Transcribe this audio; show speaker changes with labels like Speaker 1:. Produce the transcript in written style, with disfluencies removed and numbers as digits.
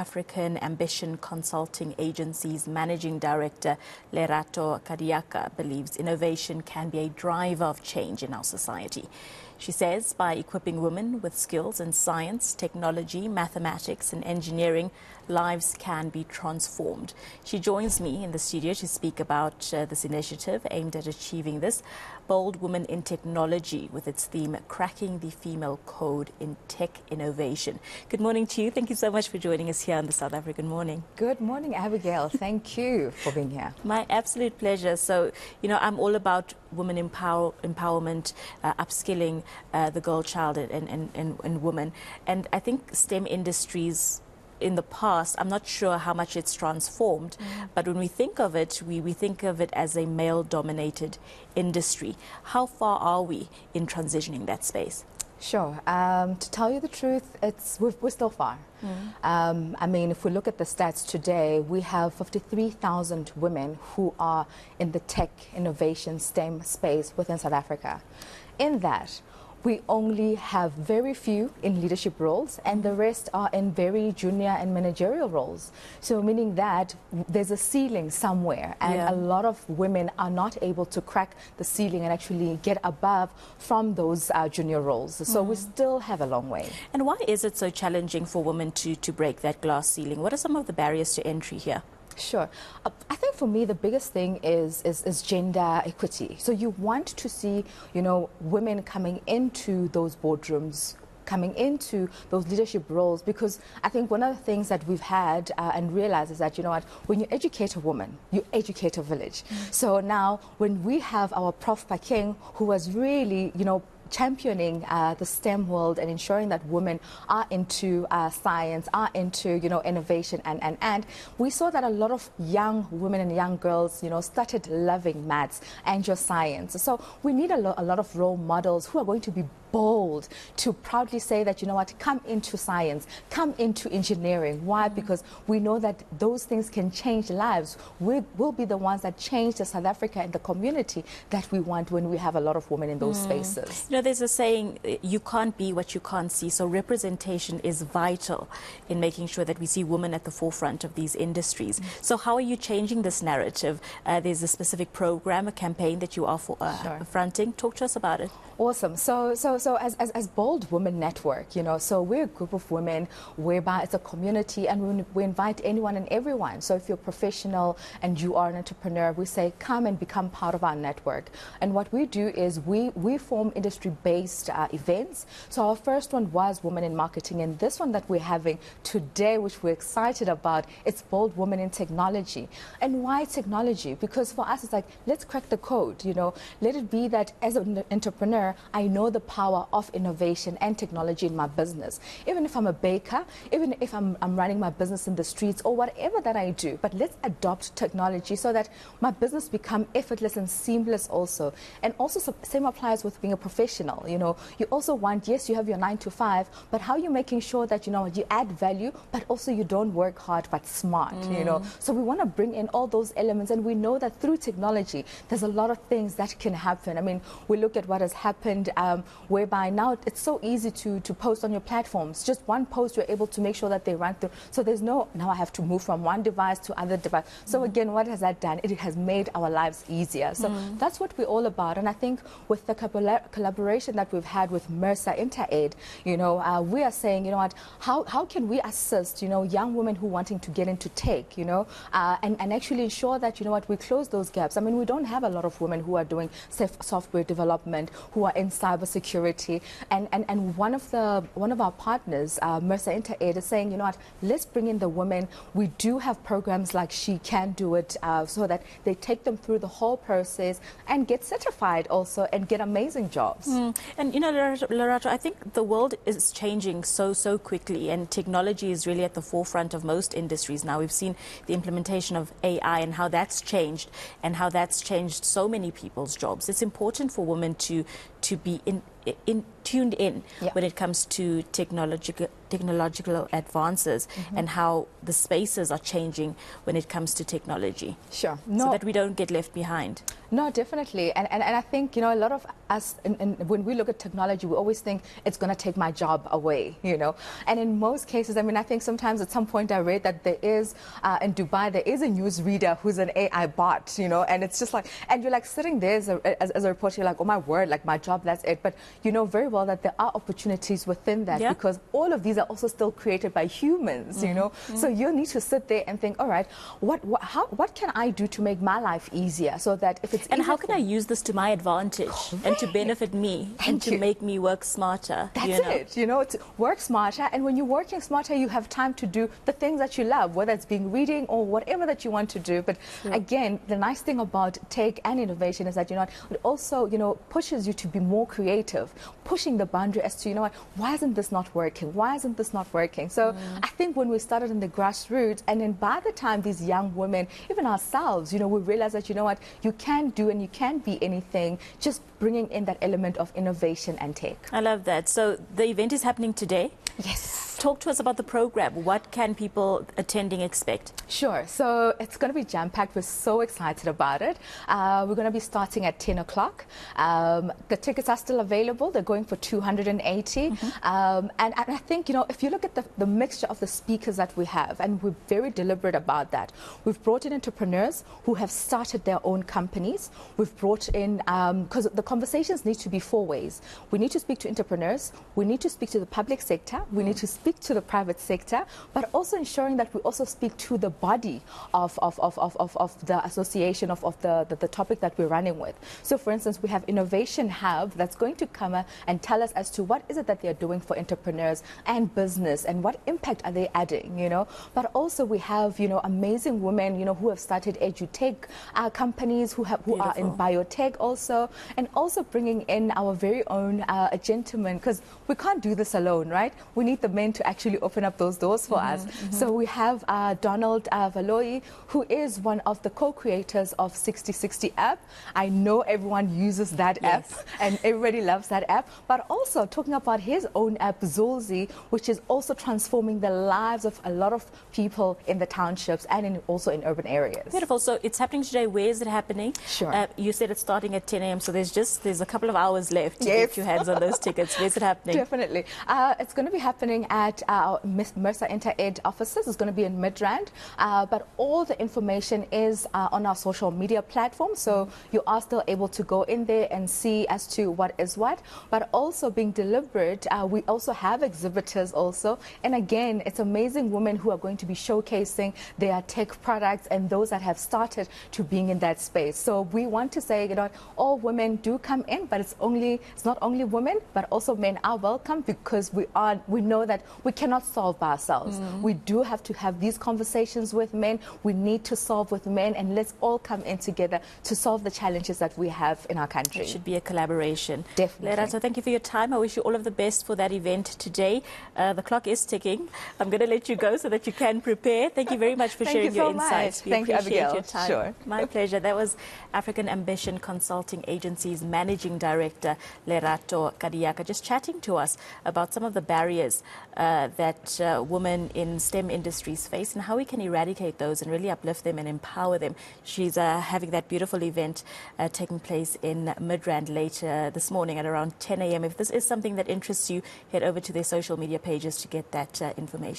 Speaker 1: African Ambition Consulting Agency's Managing Director, Lerato Kadiaka, believes innovation can be a driver of change in our society. She says by equipping women with skills in science, technology, mathematics and engineering, lives can be transformed. She joins me in the studio to speak about this initiative aimed at achieving this. Bold Women in Technology, with its theme, Cracking the Female Code in Tech Innovation. Good morning to you. Thank you so much for joining us here on the South African Morning.
Speaker 2: Good morning, Abigail. Thank you for being here.
Speaker 1: My absolute pleasure. So, I'm all about women empowerment, upskilling the girl child and women. And I think STEM industries in the past, I'm not sure how much it's transformed, but when we think of it, we think of it as a male-dominated industry. How far are we in transitioning that space?
Speaker 2: Sure. To tell you the truth, we're still far. I mean, if we look at the stats today, we have 53,000 women who are in the tech, innovation, STEM space within South Africa. In that, we only have very few in leadership roles, and the rest are in very junior and managerial roles. So meaning that there's a ceiling somewhere, and a lot of women are not able to crack the ceiling and actually get above from those junior roles. So we still have a long way.
Speaker 1: And why is it so challenging for women to break that glass ceiling? What are some of the barriers to entry here?
Speaker 2: Sure. I think for me the biggest thing is gender equity. So you want to see, women coming into those boardrooms, coming into those leadership roles, because I think one of the things that we've had and realized is that, when you educate a woman, you educate a village. So now when we have our Prof. Paking, who was really, championing the STEM world and ensuring that women are into science, are into, innovation, and we saw that a lot of young women and young girls, started loving maths and your science. So we need a lot of role models who are going to be bold to proudly say that, come into science, come into engineering. Why? Because we know that those things can change lives. We'll be the ones that change the South Africa and the community that we want when we have a lot of women in those spaces.
Speaker 1: There's a saying, you can't be what you can't see. So representation is vital in making sure that we see women at the forefront of these industries. So how are you changing this narrative? There's a specific program, a campaign that you are fronting. Talk to us about it.
Speaker 2: Awesome. So as Bold Women Network, so we're a group of women whereby it's a community, and we invite anyone and everyone. So if you're a professional and you are an entrepreneur, we say come and become part of our network. And what we do is we form industry-based events. So our first one was Women in Marketing, and this one that we're having today, which we're excited about, it's Bold Women in Technology. And why technology? Because for us, it's like, let's crack the code, Let it be that as an entrepreneur, I know the power of innovation and technology in my business. Even if I'm a baker, even if I'm running my business in the streets or whatever that I do, but let's adopt technology so that my business become effortless and seamless also. And also same applies with being a professional. You also want, yes, you have your 9 to 5, but how are you making sure that, you add value, but also you don't work hard but smart, So we want to bring in all those elements, and we know that through technology, there's a lot of things that can happen. I mean, we look at what has happened whereby now it's so easy to post on your platforms. Just one post, you're able to make sure that they run through. So there's now I have to move from one device to other device. So again, what has that done? It has made our lives easier. So that's what we're all about. And I think with the collaboration that we've had with eNCA, we are saying, how can we assist, young women who wanting to get into tech, and actually ensure that, we close those gaps. I mean, we don't have a lot of women who are doing software development, who are in cybersecurity, and one of our partners, eNCA, is saying, let's bring in the women. We do have programs like She Can Do It, so that they take them through the whole process and get certified also and get amazing jobs.
Speaker 1: And Lerato, I think the world is changing so quickly, and technology is really at the forefront of most industries now. We've seen the implementation of AI and how that's changed so many people's jobs. It's important for women to be tuned in
Speaker 2: Yeah.
Speaker 1: when it comes to technological advances and how the spaces are changing when it comes to technology.
Speaker 2: Sure.
Speaker 1: So that we don't get left behind.
Speaker 2: No, definitely. And I think, a lot of us, when we look at technology, we always think it's going to take my job away, And in most cases, I think sometimes at some point I read that there is, in Dubai, there is a newsreader who's an AI bot, and it's just like, and you're like sitting there as a reporter, you're like, oh my word, like my job, that's it. But you know very well that there are opportunities within that because all of these are also still created by humans, So you need to sit there and think, all right, what can I do to make my life easier so that if it's
Speaker 1: and how can I use this to my advantage and to benefit me and to make me work smarter?
Speaker 2: That's it, to work smarter. And when you're working smarter, you have time to do the things that you love, whether it's being reading or whatever that you want to do. But again, the nice thing about tech and innovation is that, it also, pushes you to be more creative, pushing the boundary as to, why isn't this not working? Why isn't this not working? So I think when we started in the grassroots, and then by the time these young women, even ourselves, we realize that, you can do and you can be anything, just bringing in that element of innovation and tech.
Speaker 1: I love that. So the event is happening today?
Speaker 2: Yes.
Speaker 1: Talk to us about the program. What can people attending expect?
Speaker 2: Sure. So it's going to be jam-packed. We're so excited about it. We're going to be starting at 10 o'clock. The tickets are still available. They're going for 280. And I think, if you look at the mixture of the speakers that we have, and we're very deliberate about that. We've brought in entrepreneurs who have started their own companies. We've brought in, because the conversations need to be four ways. We need to speak to entrepreneurs. We need to speak to the public sector. We need to speak to the private sector, but also ensuring that we also speak to the body of the association of the topic that we're running with. So for instance, we have Innovation Hub that's going to come and tell us as to what is it that they're doing for entrepreneurs and business and what impact are they adding, But also we have, amazing women, who have started edutech companies, who are in biotech also, and also bringing in our very own gentleman, because we can't do this alone, right? We need the men to actually open up those doors for us. So we have Donald Valoyi, who is one of the co-creators of 6060 app. I know everyone uses that app and everybody loves that app, but also talking about his own app, Zulzi, which is also transforming the lives of a lot of people in the townships and also in urban areas.
Speaker 1: Beautiful. So it's happening today. Where is it happening?
Speaker 2: Sure.
Speaker 1: You said it's starting at 10 a.m. So there's a couple of hours left to get your hands on those tickets. Where's it happening?
Speaker 2: Definitely. It's going to be happening at our Mercer Inter-Ed offices. It's going to be in Midrand, but all the information is on our social media platform, so you are still able to go in there and see as to what is what, but also being deliberate, we also have exhibitors also, and again, it's amazing women who are going to be showcasing their tech products and those that have started to being in that space. So we want to say, all women do come in, but it's not only women, but also men are welcome, because we know that we cannot solve by ourselves. We do have to have these conversations with men. We need to solve with men, and let's all come in together to solve the challenges that we have in our country.
Speaker 1: It should be a collaboration.
Speaker 2: Definitely.
Speaker 1: Lerato, thank you for your time. I wish you all of the best for that event today. The clock is ticking. I'm going to let you go so that you can prepare. Thank you very much for sharing your insights. We
Speaker 2: Thank you,
Speaker 1: appreciate
Speaker 2: Abigail.
Speaker 1: your time.
Speaker 2: Sure.
Speaker 1: My pleasure. That was African Ambition Consulting Agency's Managing Director, Lerato Kadiaka, just chatting to us about some of the barriers that women in STEM industries face and how we can eradicate those and really uplift them and empower them. She's having that beautiful event taking place in Midrand later this morning at around 10 a.m. If this is something that interests you, head over to their social media pages to get that information.